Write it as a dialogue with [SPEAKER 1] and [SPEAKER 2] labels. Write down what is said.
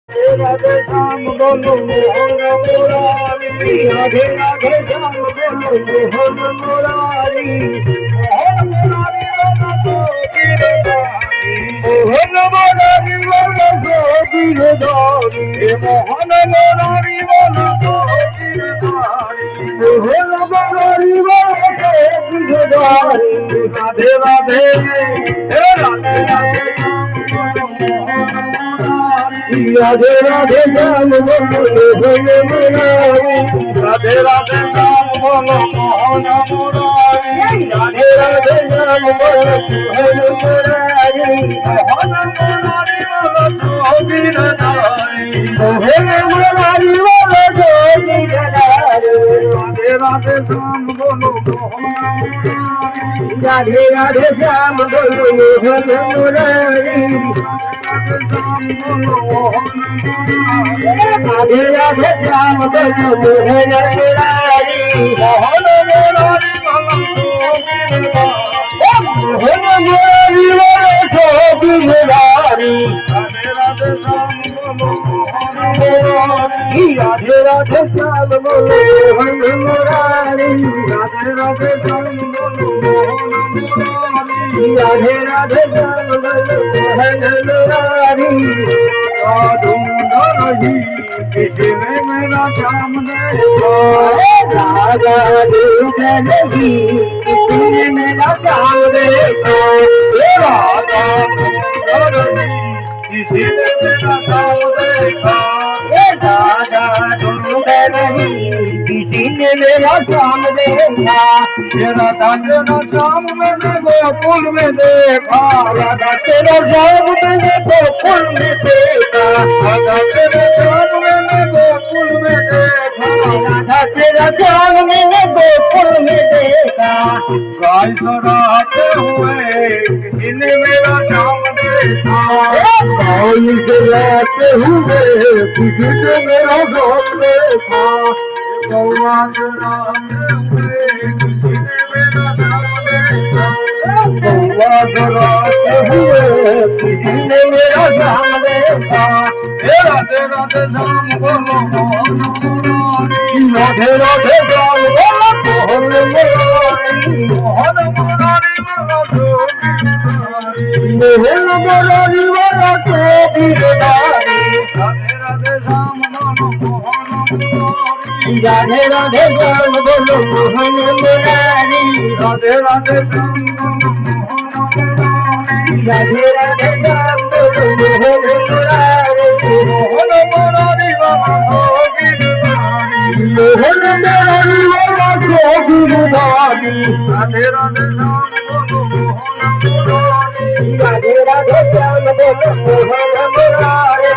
[SPEAKER 1] राधे श्याम बोलो मोहन मुरारी, राधे राधे श्याम बोलो मोहन मुरारी, मोहन मुरारी बोलो तो गिरधारी, मोहन मुरारी बोलो तो गिरधारी, मोहन मुरारी बोलो तो गिरधारी, मोहन मुरारी बोलो तो गिरधारी, राधे राधे हे राधे राधे राधे राधे श्याम बोलो मोहन मुरारी, राधे राधे श्याम बोलो मोहन मुरारी, राधे राधे श्याम बोलो मोहन मुरारी, मोहन मुरारी बोलो तो गिरधारी, मोहन मुरारी बोलो तो गिरधारी, राधे राधे श्याम बोलो मोहन मुरारी, राधे राधे श्याम बोलो मोहन मुरारी, राधे राधे श्याम बोलो मोहन मुरारी, मोहन मुरारी मोहन मुरारी बोलो तो गिरधारी, राधे राधे श्याम बोलो मोहन मुरारी, राधे राधे श्याम बोलो मोहन मुरारी, राधे राधे श्याम बोलो मोहन मुरारी, राधे राधे श्याम बोलो मोहन मुरारी, ढूंढी किसी ने मेरा श्याम देखा, राधा ढूंढी किसी ने मेरा श्याम देखा, राधा ढूंढी किसी ने मेरा श्याम देखा, राधा ढूंढी किसी ने मेरा श्याम देखा, राधा तेरा श्याम मैंने गोकुल में देखा, राधा तेरा श्याम मैंने गोकुल में देखा, राधा तेरा श्याम मैंने गोकुल में देखा, राधा तेरा श्याम मैंने गोकुल में देखा, गाय चराते हुए किसी ने मेरा श्याम देखा, गाय चराते हुए किसी ने मेरा श्याम देखा, गौवा चराते हुए किसी ने मेरा श्याम देखा, गौवा चराते हुए किसी ने मेरा श्याम देखा, राधे राधे श्याम बोलो मोहन मुरारी, राधे राधे श्याम बोलो मोहन मुरारी, मोहन मुरारी बोलो तो गिरधारी, मोहन मुरारी बोलो तो गिरधारी, राधे राधे श्याम बोलो मोहन मुरारी, राधे राधे श्याम बोलो मोहन मुरारी, राधे राधे श्याम बोलो मोहन मुरारी, राधे राधे श्याम बोलो मोहन मुरारी, मोहन मुरारी बोलो तो गिरधारी, मोहन मुरारी बोलो तो गिरधारी, राधे राधे श्याम बोलो मोहन मुरारी, राधे राधे श्याम बोलो मोहन मुरारी,